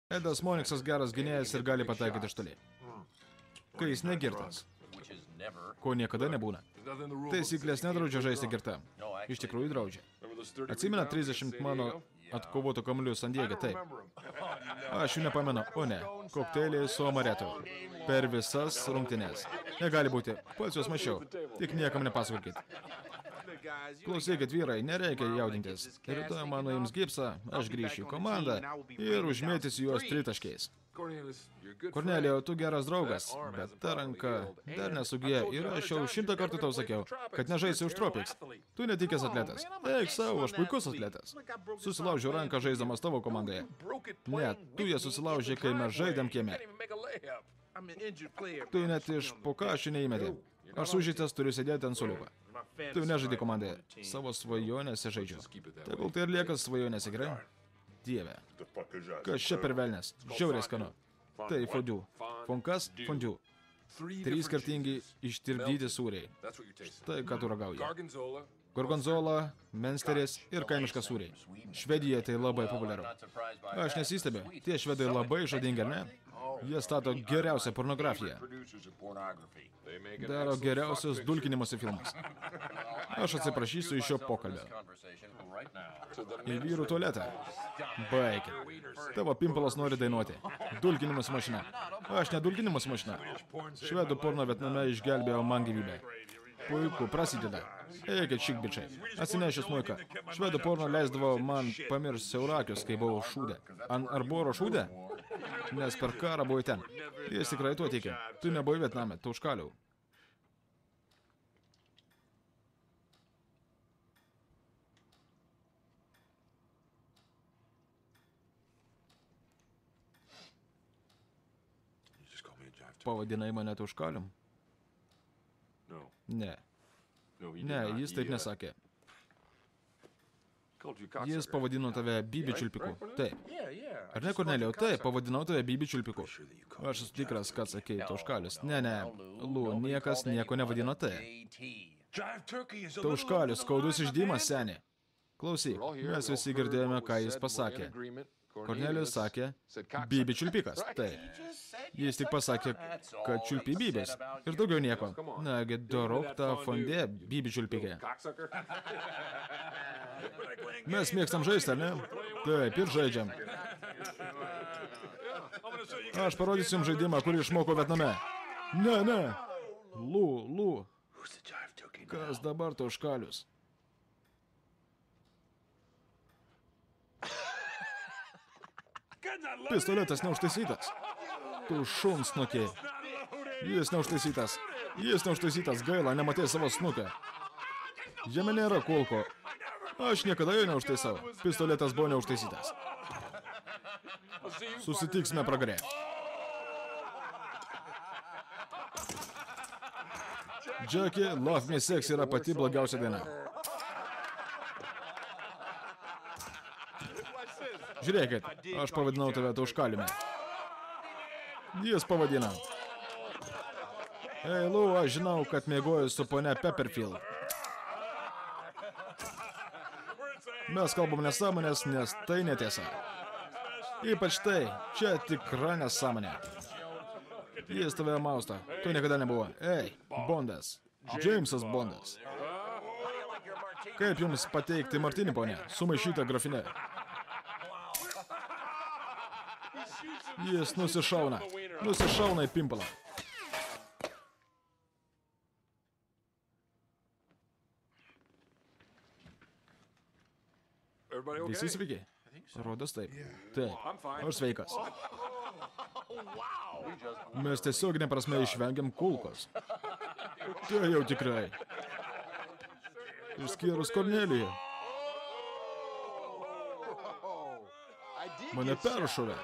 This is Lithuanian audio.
Edas Moniksas geras gynėjas ir gali pataikyti iš toli. Kai jis negirtas, ko niekada nebūna. Taisyklės nedraudžia žaisti girtam. Iš tikrųjų draudžia. Atsimena 30 mano atkovotų kamuolių San Diege, taip. Aš jų nepamenu, o ne, kokteiliai su amaretu. Per visas rungtynes. Negali būti, pats juos mačiau, tik niekam nepasakokit. Klausykit, vyrai, nereikia jaudintis. Rytoj mano jums gipsą, aš grįšiu į komandą ir užmėtysiu juos tritaškiais. Kornelio, tu geras draugas, bet ta ranka dar nesugėja ir aš jau 100 kartų tau sakiau, kad nežaisi už Tropics. Tu netikęs atletas. Eik savo, aš puikus atletas. Susilaužiau ranką žaisdamas tavo komandoje. Ne, tu ją susilaužė, kai mes žaidėm kieme. Tu net iš po kašių neįmetė. Aš sužytas turiu sėdėti ant suoliuko. Tu nežaidė komandoje. Savo svajonėse žaidžiu. Tegul tai ir lieka svajonėse, gerai? Dieve. Kas čia per velnes? Žiauriai skanu. Tai fondue. Fonkas, fondue. 3 skirtingi ištirpdyti sūriai. Štai ką tu ragauji. Gorgonzola, mensteris ir kaimiškas sūriai. Švedijoje tai labai populiaru. Aš nesistebiu, tie švedai labai žadingi, ar ne? Jie stato geriausią pornografiją. Daro geriausius dulkinimosi filmus. Aš atsiprašysiu iš šio pokalbio. Į vyrų tualetą. Baikit. Tavo pimpalas nori dainuoti. Dulkinimosi mašina. Aš ne dulkinimosi mašina. Švedų porno Vietname išgelbėjo man gyvybę. Puiku, prasideda. Eikit šik, bičiai. Atsinešiu smuiką. Švedų porno leisdavo man pamiršti siaurakius, kai buvau šūdė. Ant arboro šūdė? Nes per karą buvai ten. Jis tikrai tuo tiki. Tu nebuvai Vietname, tu užkaliau. Pavadinai mane tu užkalium? Ne. Ne, jis taip nesakė. Jis pavadino tave Bibi čiulpiku. Taip. Ar ne, Kornelijau? Taip, pavadinau tave Bibi čiulpiku. Aš esu tikras, kad sakei tauškalius. Ne, Lu, niekas nieko nevadino tai. Tauškalius, skaudus išdymas, seni. Klausyk, mes visi girdėjome, ką jis pasakė. Kornelijus sakė, Bibi čiulpikas. Taip. Jis tik pasakė, kad čiulpi Bibis. Ir daugiau nieko. Nagi, dorok tą fondę, Bibi čiulpikė. Mes mėgstam žaisti, ar ne? Taip, ir žaidžiam. Aš parodysiu jums žaidimą, kurį išmokau Vietname. Ne. Lu. Kas dabar tauškalius? Pistoletas neužtaisytas. Tu šunsnukė. Jis neužtaisytas, gaila, nematė savo snukę. Jame nėra kulko. Aš niekada jo neužtaisau. Pistoletas buvo neužtaisytas. Susitiksime pragarė. Jackie, Love Me Sex yra pati blogiausia daina. Žiūrėkit, aš pavadinau tave tauškaliumi. Jis pavadina. Ei, Lu, aš žinau, kad mėgoju su ponia Pepperfield. Mes kalbam nesąmonės, nes tai netiesa. Ypač tai, čia tikra nesąmonė. Jis tave mausto, tu niekada nebuvo. Ei, Bondas. Jamesas Bondas. Kaip jums pateikti martinį, ponia? Sumaišytą grafinę. Jis nusišauna į pimpalą. Visi sveiki? Rodos taip. Taip, aš sveikas. Mes tiesiog neprasme išvengiam kulkos. Tai jau tikrai. Išskyrus Korneliją. Mane peršovė.